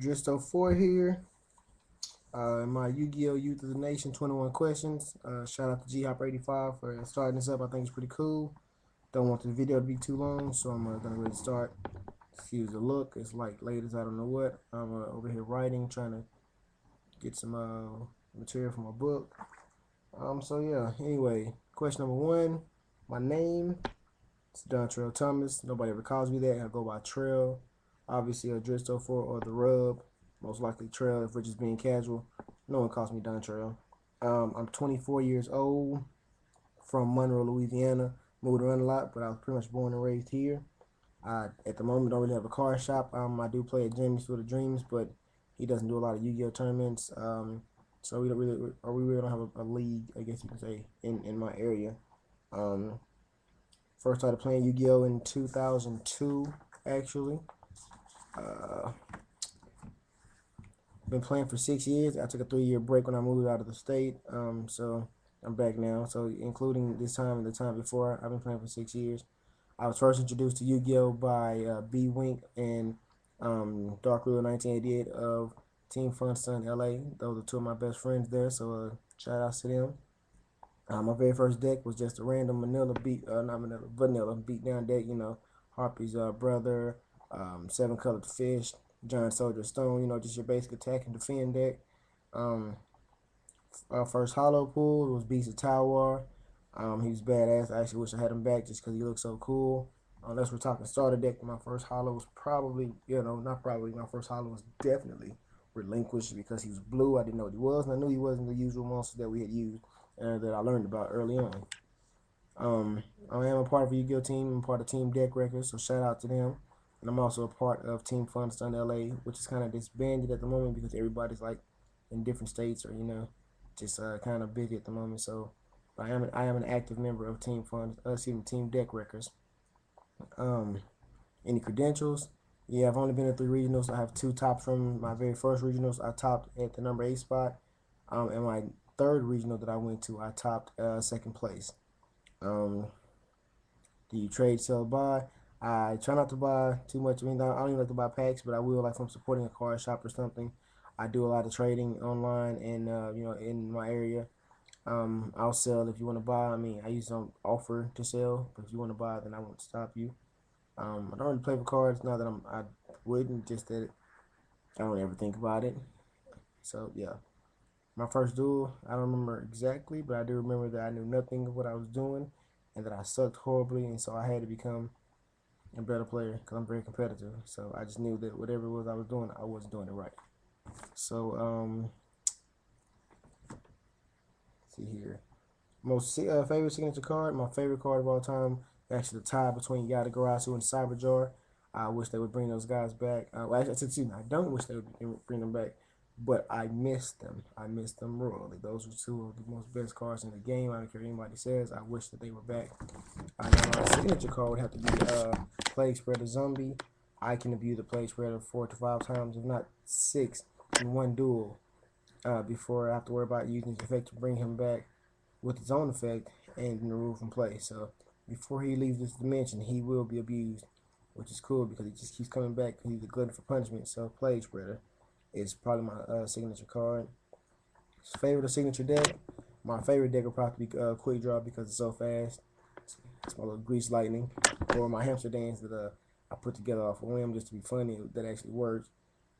drizzt04 here. In my Yu-Gi-Oh! Youth of the Nation 21 questions. Shout out to G-Hop85 for starting this up. I think it's pretty cool. Don't want the video to be too long, so I'm gonna go ahead and start. Excuse the look. It's like late as I don't know what. I'm over here writing, trying to get some material for my book. So yeah. Anyway, question number one. My name. It's Dontrell Thomas. Nobody ever calls me that. I go by Trail. Obviously, a drizzt04 or the Rub. Most likely Trail if we're just being casual. No one calls me Dontrell. I'm 24 years old, from Monroe, Louisiana. Moved around a lot, but I was pretty much born and raised here. At the moment, don't really have a card shop. I do play at Jimmy's for the Dreams, but he doesn't do a lot of Yu-Gi-Oh tournaments. So we really don't have a league, I guess you can say, in my area. Um, First started playing Yu-Gi-Oh in 2002, actually. Uh, been playing for 6 years. I took a 3-year break when I moved out of the state. So I'm back now. So including this time and the time before, I've been playing for 6 years. I was first introduced to Yu-Gi-Oh by B Wink and Dark Rule 1988 of Team Fun Sun LA. Those are two of my best friends there. So shout outs to them. My very first deck was just a random vanilla beat down deck. Harpy's brother, seven colored fish, giant soldier stone. Just your basic attack and defend deck. Um, First holo pool was Beast of Tower. He was badass. I actually wish I had him back just because he looked so cool. Unless we're talking starter deck, my first holo was probably, not probably, my first holo was definitely relinquished because he was blue. I didn't know what he was, and I knew he wasn't the usual monster that we had used that I learned about early on. I am a part of a Yu-Gi-Oh team. I'm part of Team Deck Records, so shout out to them. And I'm also a part of Team Fun Sun LA, which is kind of disbanded at the moment because everybody's like in different states or just kind of busy at the moment. So I am an active member of Team Deck Records. Um, any credentials? Yeah, I've only been to 3 regionals. I have 2 tops from my very first regionals. I topped at the number 8 spot. And my third regional that I went to, I topped second place. Um, do you trade, sell, buy? I try not to buy too much. I mean, I don't even like to buy packs, but I will like if I'm supporting a card shop or something. I do a lot of trading online and in my area. I'll sell if you want to buy. I mean, I usually don't offer to sell, but if you want to buy, then I won't stop you. I don't really play for cards. Not that I wouldn't, just that I don't ever think about it. So yeah, my first duel, I don't remember exactly, but I do remember that I knew nothing of what I was doing, and that I sucked horribly, and so I had to become a better player because I'm very competitive. So I just knew that whatever it was I was doing, I wasn't doing it right. So see here. Most favorite signature card. My favorite card of all time. Actually, the tie between Yatagarasu and Cyberjar. I wish they would bring those guys back. Well, actually, excuse me, I don't wish they would bring them back, but I miss them. I miss them royally. Those were two of the most best cards in the game. I don't care what anybody says. I wish that they were back. Now, my signature card would have to be Plague Spreader Zombie. I can abuse the Plague Spreader 4 to 5 times, if not 6, in one duel before I have to worry about using his effect to bring him back with his own effect and removed from play. So before he leaves this dimension, he will be abused, which is cool because he just keeps coming back. He's a glutton for punishment. So Plague Spreader is probably my signature card. Favorite signature deck. My favorite deck will probably be Quick Draw because it's so fast. It's my little Grease Lightning, or my Hamster Dance that I put together off a whim just to be funny. That actually works.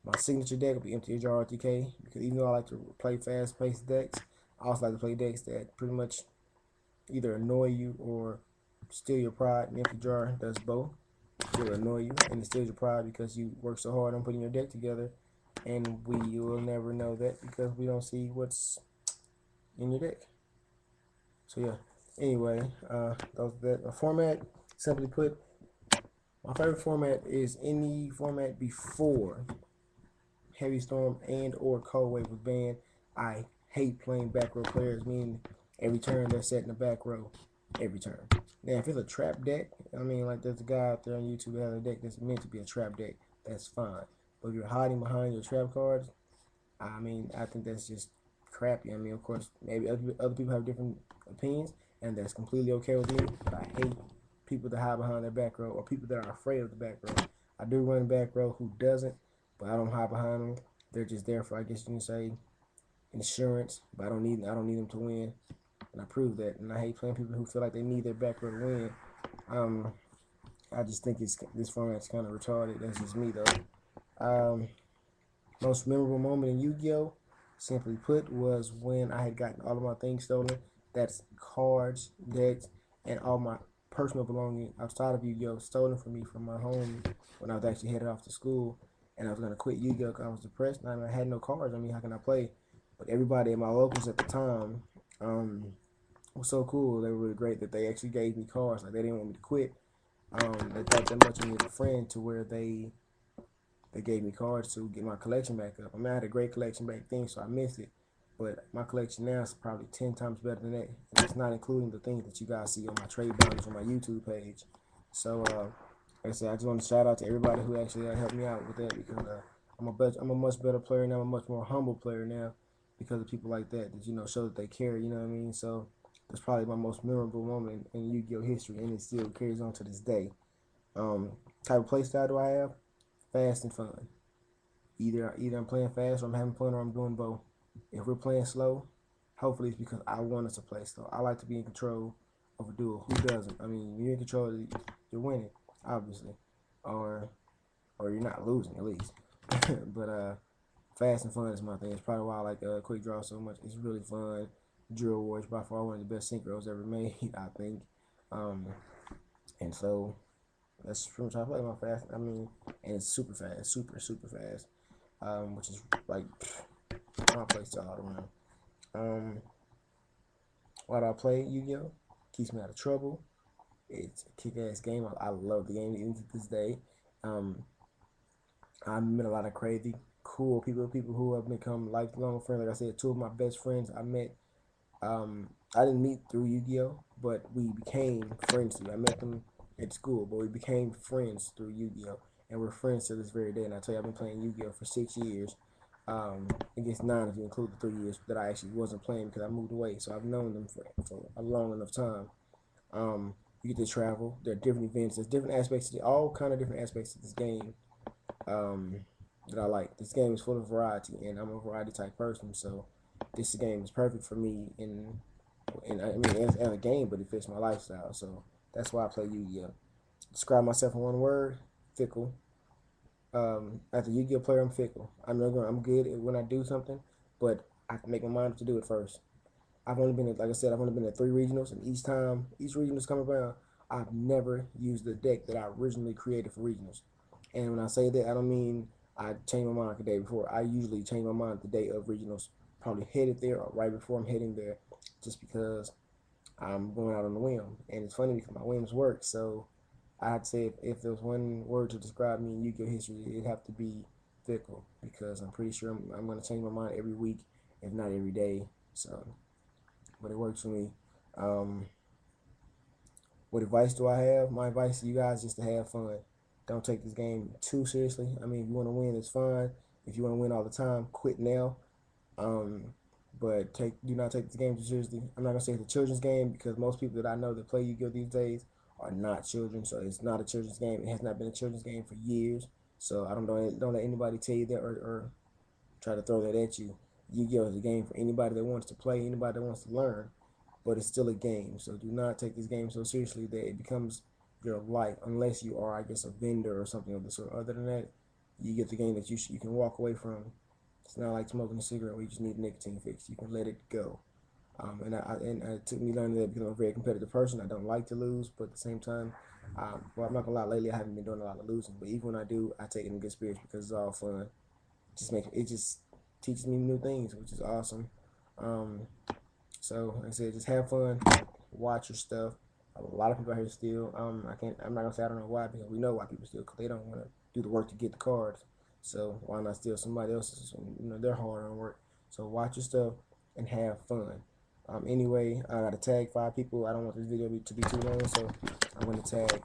My signature deck will be MTHR RTK because even though I like to play fast-paced decks, I also like to play decks that pretty much either annoy you or steal your pride. And Empty Jar does both. It will annoy you and it steals your pride because you work so hard on putting your deck together, and we will never know that because we don't see what's in your deck. So yeah. Anyway, that format. Simply put, my favorite format is any format before Heavy Storm and or Cold Wave was banned. I hate playing back row players, meaning every turn they're set in the back row. Every turn. Now, if it's a trap deck, I mean, like there's a guy out there on YouTube that has a deck that's meant to be a trap deck, that's fine. But if you're hiding behind your trap cards, I mean, I think that's just crappy. I mean, of course, maybe other people have different opinions, and that's completely okay with me. But I hate people that hide behind their back row or people that are afraid of the back row. I do run back row who doesn't, but I don't hide behind them. They're just there for, I guess you can say, insurance. But I don't need them to win, and I prove that. And I hate playing people who feel like they need their backrow to win. Um, I just think this format's kind of retarded. That's just me though. Most memorable moment in Yu-Gi-Oh, simply put, was when I had gotten all of my things stolen. That's cards, decks, and all my personal belongings outside of Yu-Gi-Oh stolen from me from my home when I was actually headed off to school. And I was gonna quit Yu-Gi-Oh because I was depressed. And I had no cards. I mean, how can I play? But everybody at my locals at the time was so cool. They were really great that they actually gave me cards. Like they didn't want me to quit. They thought that much of me as a friend to where they gave me cards to get my collection back up. I mean, I had a great collection back then, so I missed it. But my collection now is probably 10 times better than that. And that's not including the things that you guys see on my trade binders on my YouTube page. So, like I said, I just want to shout out to everybody who actually helped me out with that because I'm a much better player now. I'm a much more humble player now because of people like that show that they care. You know what I mean? So that's probably my most memorable moment in Yu-Gi-Oh history, and it still carries on to this day. Type of playstyle do I have? Fast and fun. Either I'm playing fast or I'm having fun or I'm doing both. If we're playing slow, hopefully it's because I want us to play slow. I like to be in control of a duel. Who doesn't? I mean, you're in control, you're winning, obviously, or you're not losing at least. But fast and fun is my thing. It's probably why I like quick draw so much. It's really fun. Drill War is by far one of the best synchros ever made, I think. Um, and so that's pretty much how I play my fast. I mean, and it's super fast, super fast. Which is like my play style all around. Um, why do I play Yu-Gi-Oh? Keeps me out of trouble. It's a kick-ass game. I love the game even to this day. Um, I met a lot of crazy, cool people who have become lifelong friends. Like I said, two of my best friends I met. I didn't meet through Yu-Gi-Oh, but we became friends through. I met them at school, but we became friends through Yu-Gi-Oh, and we're friends to this very day. And I tell you, I've been playing Yu-Gi-Oh for 6 years. I guess 9 if you include the 3 years that I actually wasn't playing because I moved away. So I've known them for a long enough time. You get to travel. There are different events. There's different aspects, all kind of different aspects of this game um, that I like. This game is full of variety, and I'm a variety type person. So this game is perfect for me. And I mean, as a game, but it fits my lifestyle. So that's why I play Yu-Gi-Oh. Describe myself in one word: fickle. As a Yu-Gi-Oh player, I'm fickle. I'm good when I do something, but I have to make my mind up to do it first. Like I said, I've only been at 3 regionals, and each regionals come around, I've never used the deck that I originally created for regionals. And when I say that, I don't mean I change my mind the day before. I usually change my mind the day of regionals, probably headed there or right before I'm heading there, just because I'm going out on the whim. And it's funny because my whims work, so I'd say if there was one word to describe me in Yu-Gi-Oh history, it'd have to be fickle because I'm pretty sure I'm going to change my mind every week, if not every day. So, but it works for me. Um, what advice do I have? My advice to you guys is just to have fun. Don't take this game too seriously. I mean, if you want to win, it's fine. If you want to win all the time, quit now. Um, but do not take this game too seriously. I'm not gonna say it's a children's game because most people that I know that play Yu-Gi-Oh these days are not children, so it's not a children's game. It has not been a children's game for years. So I don't let anybody tell you that or try to throw that at you. Yu-Gi-Oh is a game for anybody that wants to play, anybody that wants to learn, but it's still a game. So do not take this game so seriously that it becomes your life, unless you are, I guess, a vendor or something of the sort. Other than that, you get the game that you can walk away from. It's not like smoking a cigarette where you just need a nicotine fix. You can let it go. And it took me learning that because I'm a very competitive person. I don't like to lose, but at the same time, well, I'm not gonna lie. Lately, I haven't been doing a lot of losing. But even when I do, I take it in good spirits because it's all fun. It just teaches me new things, which is awesome. Um, so like I said, just have fun, watch your stuff. A lot of people out here steal. I'm not gonna say I don't know why because we know why people steal because they don't want to do the work to get the cards. So why not steal somebody else's? Their hard-earned work. So watch your stuff and have fun. Anyway, I gotta tag 5 people. I don't want this video to be too long, so I'm gonna tag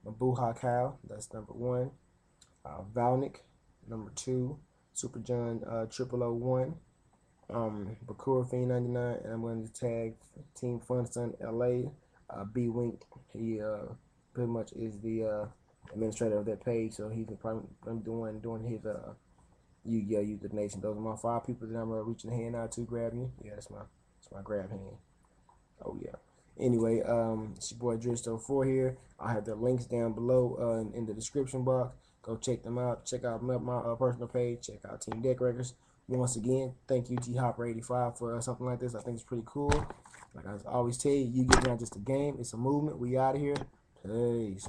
Mabuha Kyle. That's number 1. Valnick, number 2. Super John 0001. Bakura Fiend 99, and I'm going to tag Team Funson LA. B Wink, he pretty much is the administrator of that page, so he's probably going to be doing his Yu-Gi-Oh! Youth of the Nation. Those are my 5 people that I'm reaching a hand out to, grab you. Yeah, that's my grab hand. Oh yeah. Anyway, it's your boy drizzt04 here. I'll have the links down below in the description box. Go check them out. Check out my personal page. Check out Team Deck Records. Once again, thank you G Hopper 85 for something like this. I think it's pretty cool. Like I always tell you, you get not just a game, it's a movement. We out of here. Peace.